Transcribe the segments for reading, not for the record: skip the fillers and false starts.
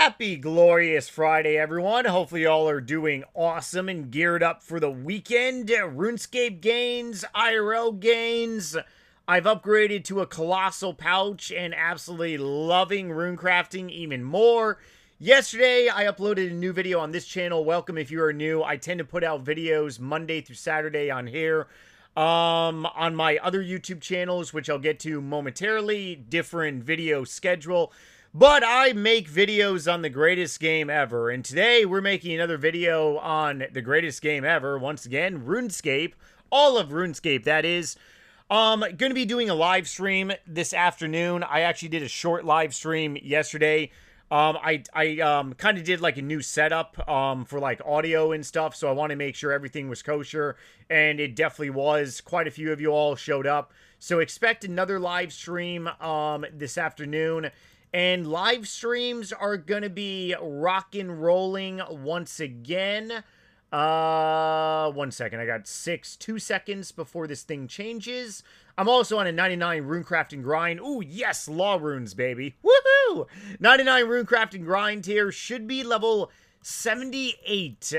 Happy glorious Friday, everyone. Hopefully y'all are doing awesome and geared up for the weekend. RuneScape gains, IRL gains. I've upgraded to a colossal pouch and absolutely loving runecrafting even more. Yesterday, I uploaded a new video on this channel. Welcome if you are new. I tend to put out videos Monday through Saturday on here. On my other YouTube channels, which I'll get to momentarily, different video schedule. But I make videos on the greatest game ever, and today we're making another video on the greatest game ever, once again, RuneScape. All of RuneScape, that is. Going to be doing a live stream this afternoon. I actually did a short live stream yesterday. I kind of did like a new setup for like audio and stuff, so I want to make sure everything was kosher, and it definitely was. Quite a few of you all showed up, so expect another live stream this afternoon. And live streams are going to be rock and rolling once again. 1 second. I got 2 seconds before this thing changes. I'm also on a 99 runecrafting grind. Ooh, yes, law runes, baby. Woohoo! 99 runecrafting grind here. Should be level 78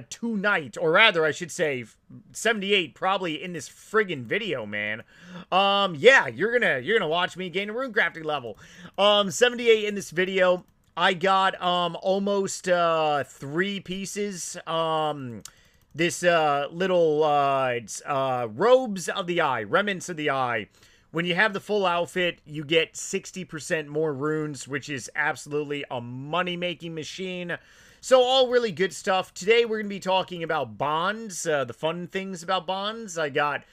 tonight. Or rather, I should say 78 probably in this friggin' video, man. Yeah, you're gonna watch me gain a runecrafting level. 78 in this video. I got almost 3 pieces. This little robes of the eye, remnants of the eye. When you have the full outfit, you get 60% more runes, which is absolutely a money-making machine. So all really good stuff. Today we're going to be talking about bonds, the fun things about bonds. I got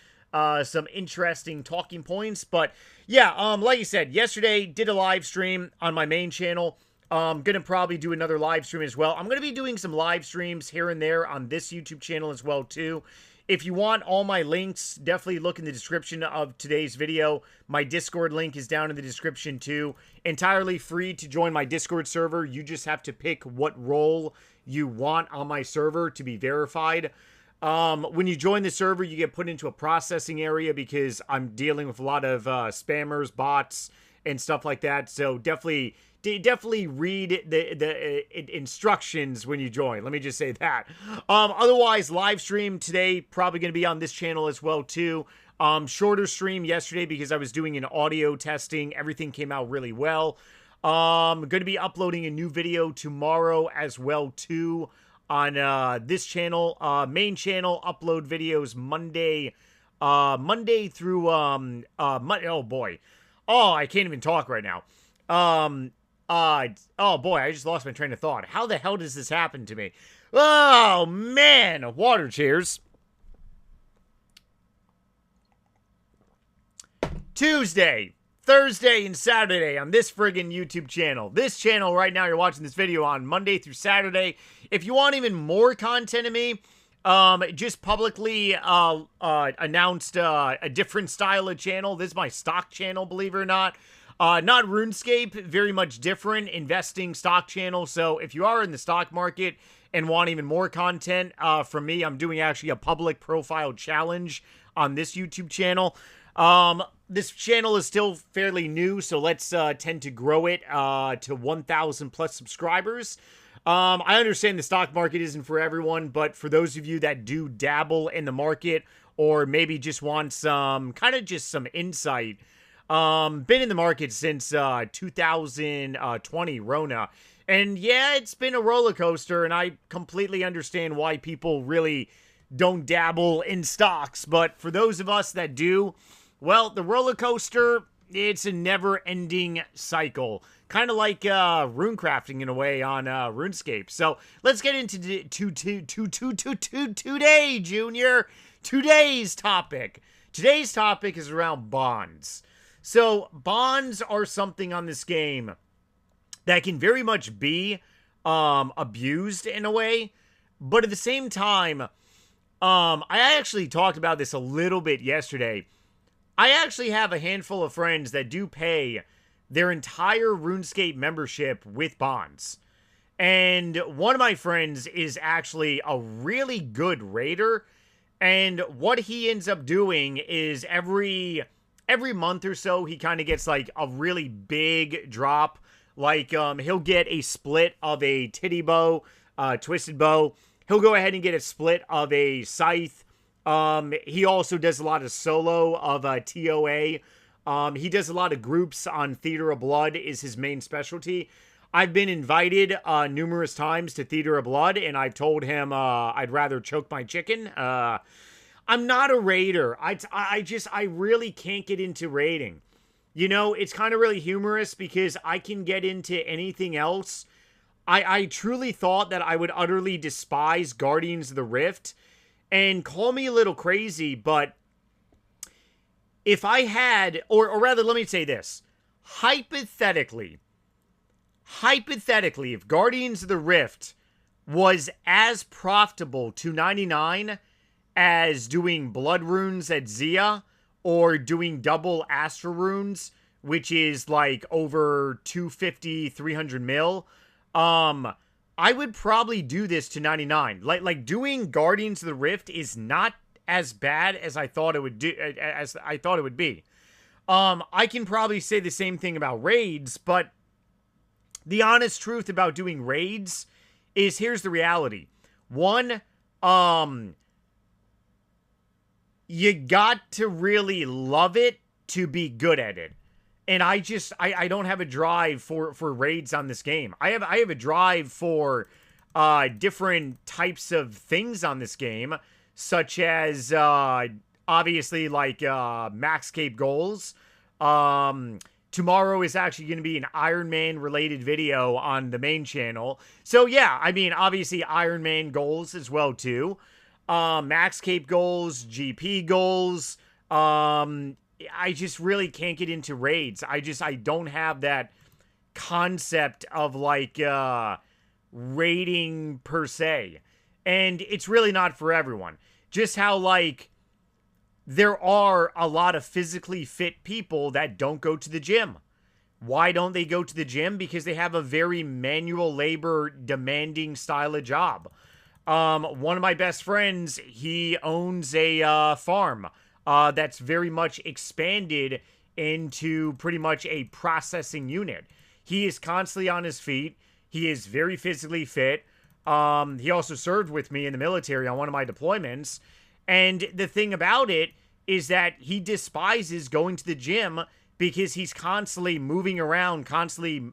some interesting talking points. But yeah, like I said, yesterday did a live stream on my main channel. I'm going to probably do another live stream as well. I'm going to be doing some live streams here and there on this YouTube channel as well too. If you want all my links, definitely look in the description of today's video. My Discord link is down in the description too. Entirely free to join my Discord server. You just have to pick what role you want on my server to be verified. When you join the server, you get put into a processing area because I'm dealing with a lot of spammers, bots, and stuff like that. So definitely read the instructions when you join. Let me just say that. Otherwise, live stream today, probably going to be on this channel as well, too. Shorter stream yesterday because I was doing an audio testing. Everything came out really well. Going to be uploading a new video tomorrow as well, too, on this channel. Main channel, upload videos Monday through, oh boy. Oh, I can't even talk right now. Oh boy, I just lost my train of thought. How the hell does this happen to me? Oh, man. Water cheers. Tuesday, Thursday, and Saturday on this friggin' YouTube channel. This channel right now you're watching this video on Monday through Saturday. If you want even more content of me, just publicly announced a different style of channel. This is my stock channel, believe it or not. Not RuneScape, very much different, investing stock channel. So if you are in the stock market and want even more content from me, I'm doing actually a public profile challenge on this YouTube channel. This channel is still fairly new, so let's tend to grow it to 1,000 plus subscribers. I understand the stock market isn't for everyone, but for those of you that do dabble in the market or maybe just want some kind of just some insight, been in the market since 2020 Rona, and yeah, it's been a roller coaster, and I completely understand why people really don't dabble in stocks. But for those of us that do, well, the roller coaster, it's a never-ending cycle, kind of like runecrafting in a way on RuneScape. So let's get into today, Junior. Today's topic. Today's topic is around bonds. So, bonds are something on this game that can very much be abused in a way. But at the same time, I actually talked about this a little bit yesterday. I actually have a handful of friends that do pay their entire RuneScape membership with bonds. And one of my friends is actually a really good raider. And what he ends up doing is every month or so, he kind of gets like a really big drop Like, he'll get a split of a titty bow, twisted bow. He'll go ahead and get a split of a scythe. He also does a lot of solo of TOA. He does a lot of groups on Theater of Blood is his main specialty. I've been invited numerous times to Theater of Blood, and I've told him I'd rather choke my chicken. I'm not a raider. I really can't get into raiding. You know, it's kind of really humorous because I can get into anything else. I truly thought that I would utterly despise Guardians of the Rift, and call me a little crazy, but if I had, or rather, let me say this, hypothetically, if Guardians of the Rift was as profitable to 99 as doing Blood Runes at Zia, or doing double Astra Runes, which is like over 250, 300 mil, I would probably do this to 99. Like doing Guardians of the Rift is not as bad as I thought it would be. I can probably say the same thing about raids, but the honest truth about doing raids is, here's the reality. One, you got to really love it to be good at it. And I don't have a drive for raids on this game. I have a drive for different types of things on this game, such as obviously like max cape goals. Tomorrow is actually going to be an Iron Man related video on the main channel. So yeah, I mean, obviously Iron Man goals as well too. Max cape goals, GP goals. I just really can't get into raids. I don't have that concept of like raiding per se. And it's really not for everyone. Just how like there are a lot of physically fit people that don't go to the gym. Why don't they go to the gym? Because they have a very manual labor demanding style of job. One of my best friends, he owns a farm that's very much expanded into pretty much a processing unit. He is constantly on his feet. He is very physically fit. He also served with me in the military on one of my deployments. And the thing about it is that he despises going to the gym because he's constantly moving around, constantly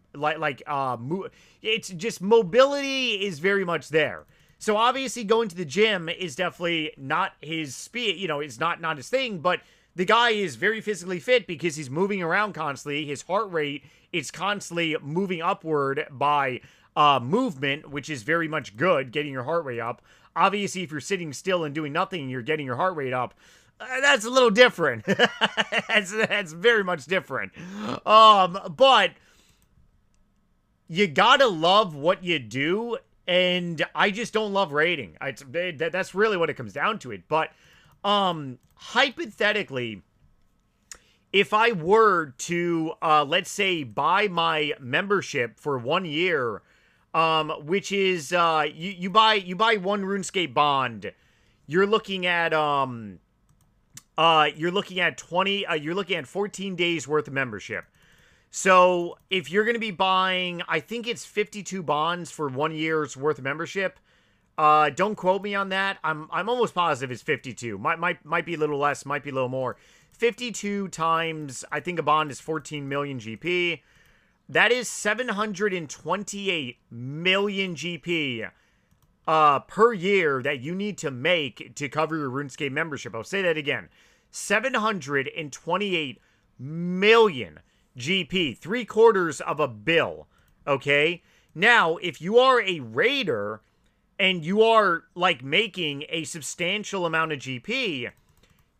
it's just mobility is very much there. So obviously going to the gym is definitely not his speed, you know, it's not his thing, but the guy is very physically fit because he's moving around constantly. His heart rate is constantly moving upward by movement, which is very much good, getting your heart rate up. Obviously, if you're sitting still and doing nothing, you're getting your heart rate up. That's a little different. that's very much different. But you gotta love what you do. And I just don't love raiding. That's really what it comes down to it. But hypothetically, if I were to, let's say, buy my membership for 1 year, which is you buy one RuneScape bond, you're looking at 14 days worth of membership. So if you're going to be buying, I think it's 52 bonds for 1 year's worth of membership. Don't quote me on that. I'm almost positive it's 52. Might be a little less, might be a little more. 52 times, I think a bond is 14 million GP. That is 728 million GP per year that you need to make to cover your RuneScape membership. I'll say that again. 728 million GP, 3/4 of a bill, okay? Now, if you are a raider and you are, like, making a substantial amount of GP,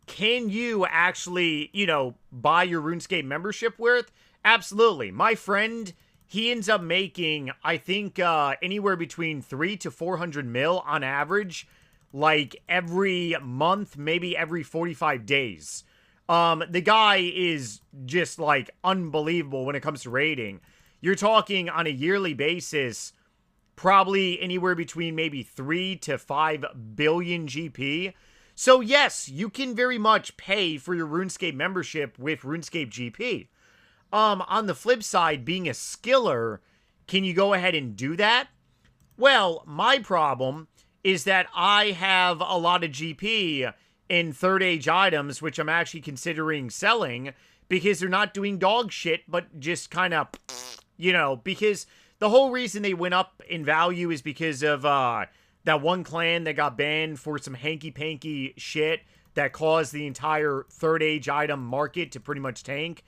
can you actually, you know, buy your RuneScape membership worth? Absolutely. My friend, he ends up making, I think, anywhere between 300 to 400 mil on average, like, every month, maybe every 45 days. The guy is just, like, unbelievable when it comes to raiding. You're talking on a yearly basis, probably anywhere between maybe 3 to 5 billion GP. So, yes, you can very much pay for your RuneScape membership with RuneScape GP. On the flip side, being a skiller, can you go ahead and do that? Well, my problem is that I have a lot of GP in third age items, which I'm actually considering selling because they're not doing dog shit, but just kind of, because the whole reason they went up in value is because of that one clan that got banned for some hanky-panky shit that caused the entire third age item market to pretty much tank.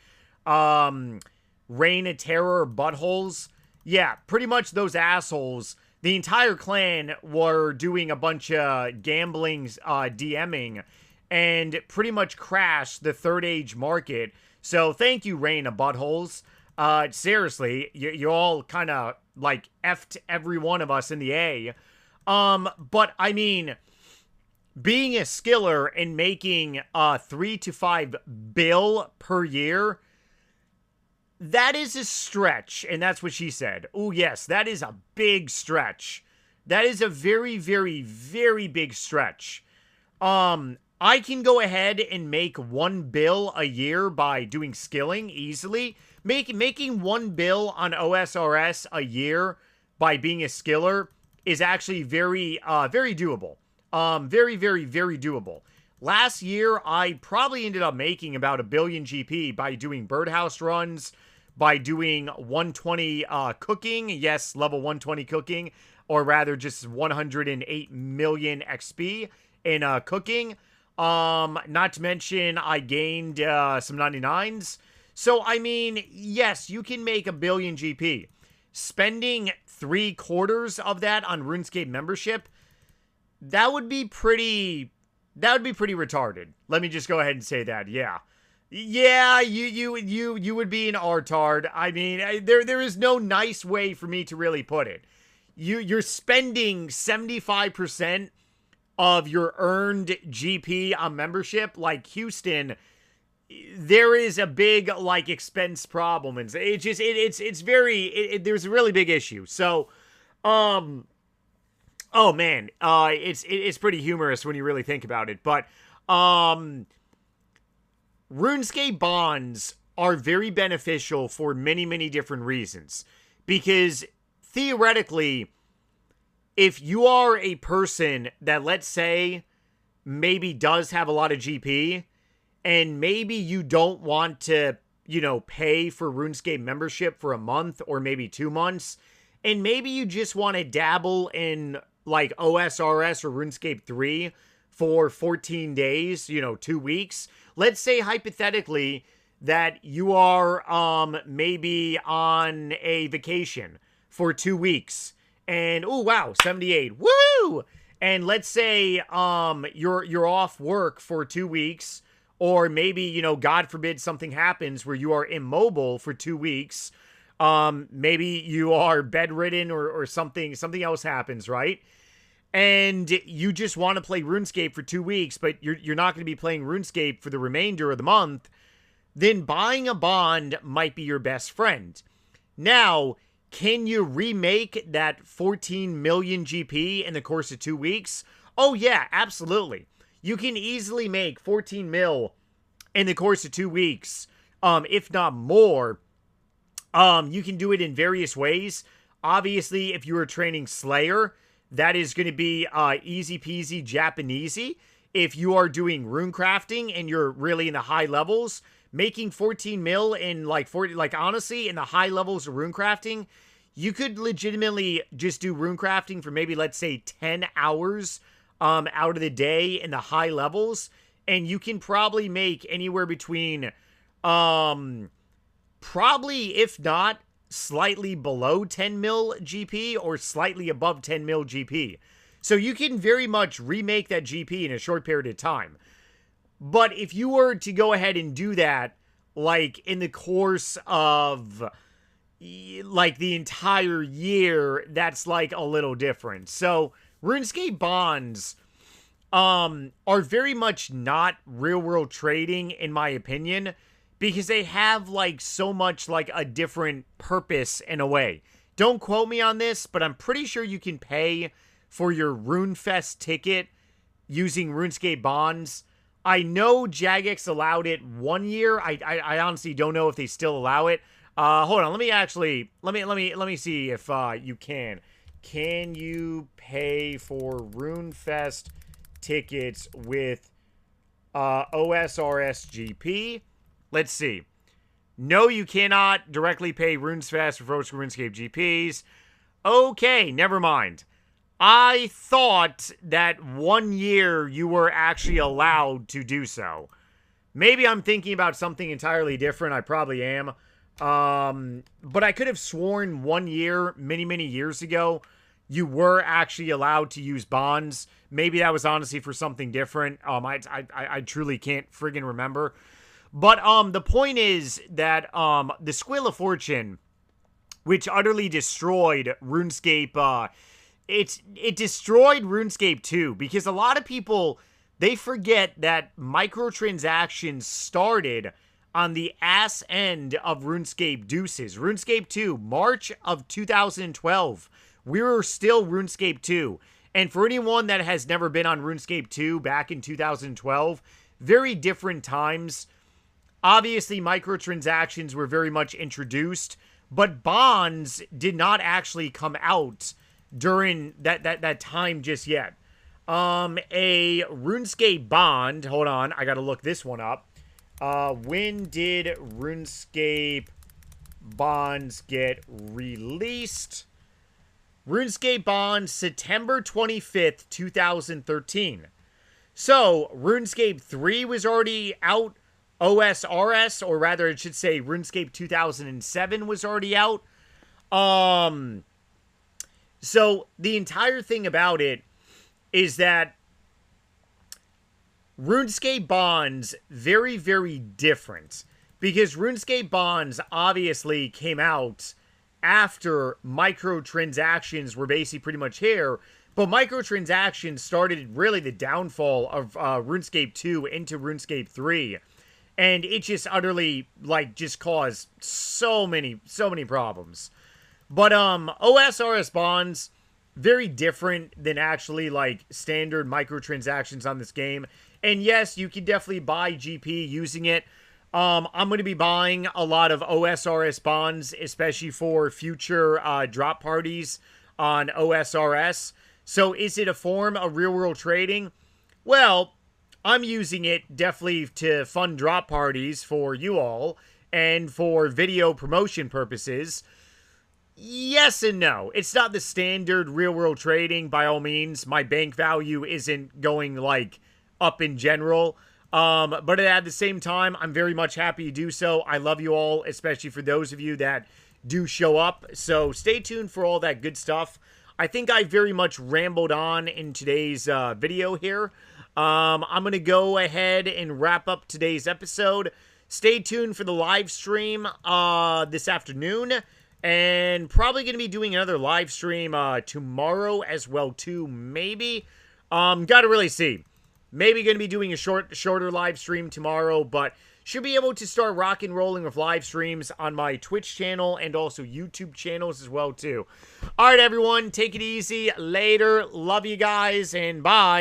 Reign of Terror buttholes. Yeah, pretty much those assholes. The entire clan were doing a bunch of gambling, DMing, and pretty much crashed the third age market. So thank you, Reign of Buttholes. Seriously, you all kind of like effed every one of us in the A. But I mean, being a skiller and making 3 to 5 bill per year, that is a stretch, and that's what she said. Oh, yes, that is a big stretch. That is a very, very, very big stretch. I can go ahead and make 1 bill a year by doing skilling easily. Making 1 bill on OSRS a year by being a skiller is actually very, very doable. Very, very, very doable. Last year, I probably ended up making about 1 billion GP by doing birdhouse runs, by doing 120 cooking. Yes, level 120 cooking, or rather just 108 million XP in cooking. Not to mention, I gained some 99s. So, I mean, yes, you can make 1 billion GP. Spending 3/4 of that on RuneScape membership, that would be pretty retarded. Let me just go ahead and say that. Yeah. Yeah, you would be an artard. I mean, there is no nice way for me to really put it. You're spending 75% of your earned GP on membership. Like Houston, there is a big like expense problem, and it's very there's a really big issue. So, oh man, it's pretty humorous when you really think about it. But RuneScape bonds are very beneficial for many, many different reasons. Because theoretically, if you are a person that, let's say, maybe does have a lot of GP, and maybe you don't want to, pay for RuneScape membership for a month or maybe 2 months, and maybe you just want to dabble in like OSRS or RuneScape 3 for 14 days, 2 weeks. Let's say hypothetically that you are maybe on a vacation for 2 weeks. And oh wow, 78. Woo! And let's say you're off work for 2 weeks, or maybe, God forbid something happens where you are immobile for 2 weeks. Maybe you are bedridden or something else happens, right? And you just want to play RuneScape for 2 weeks, but you're not going to be playing RuneScape for the remainder of the month, then buying a bond might be your best friend. Now, can you remake that 14 million GP in the course of 2 weeks? Oh yeah, absolutely. You can easily make 14 mil in the course of 2 weeks, if not more. You can do it in various ways. Obviously, if you are training Slayer, that is going to be easy peasy Japanesey. If you are doing rune crafting and you're really in the high levels, making 14 mil in honestly, in the high levels of rune crafting, you could legitimately just do rune crafting for maybe, let's say, 10 hours out of the day in the high levels, and you can probably make anywhere between probably, if not slightly below 10 mil GP or slightly above 10 mil GP. So you can very much remake that GP in a short period of time. But if you were to go ahead and do that, like in the course of like the entire year, that's like a little different. So RuneScape bonds are very much not real world trading, in my opinion, because they have like so much like a different purpose in a way. Don't quote me on this, but I'm pretty sure you can pay for your RuneFest ticket using RuneScape bonds. I know Jagex allowed it 1 year. I honestly don't know if they still allow it. Hold on. Let me see if you can. Can you pay for RuneFest tickets with OSRSGP? Let's see. No, you cannot directly pay RuneFest for RuneScape GPs. Okay, never mind. I thought that 1 year you were actually allowed to do so. Maybe I'm thinking about something entirely different. I probably am. But I could have sworn 1 year, many years ago, you were actually allowed to use bonds. Maybe that was honestly for something different. I truly can't friggin' remember. But the point is that the Squill of Fortune, which utterly destroyed RuneScape, it destroyed RuneScape 2, because a lot of people, they forget that microtransactions started on the ass end of RuneScape deuces. RuneScape 2, March of 2012. We were still RuneScape 2. And for anyone that has never been on RuneScape 2 back in 2012, very different times. Obviously, microtransactions were very much introduced, but bonds did not actually come out during that time just yet. A RuneScape bond, hold on, I gotta look this one up. When did RuneScape bonds get released? RuneScape bonds, September 25th, 2013. So, RuneScape 3 was already out. OSRS, or rather it should say RuneScape 2007 was already out. So, the entire thing about it is that RuneScape bonds, very different. Because RuneScape bonds obviously came out after microtransactions were basically pretty much here. But microtransactions started really the downfall of RuneScape 2 into RuneScape 3. And it just utterly, just caused so many problems. But, OSRS bonds, very different than actually, standard microtransactions on this game. And yes, you can definitely buy GP using it. I'm going to be buying a lot of OSRS bonds, especially for future drop parties on OSRS. So, is it a form of real-world trading? Well, I'm using it definitely to fund drop parties for you all and for video promotion purposes. Yes and no. It's not the standard real-world trading, by all means. My bank value isn't going, up in general. But at the same time, I'm very much happy to do so. I love you all, especially for those of you that do show up. So stay tuned for all that good stuff. I think I very much rambled on in today's video here. I'm going to go ahead and wrap up today's episode. Stay tuned for the live stream this afternoon. And probably going to be doing another live stream tomorrow as well, too, maybe. Gotta really see. Maybe going to be doing a shorter live stream tomorrow, but should be able to start rock and rolling with live streams on my Twitch channel and also YouTube channels as well, too. All right, everyone, take it easy. Later. Love you guys, and bye.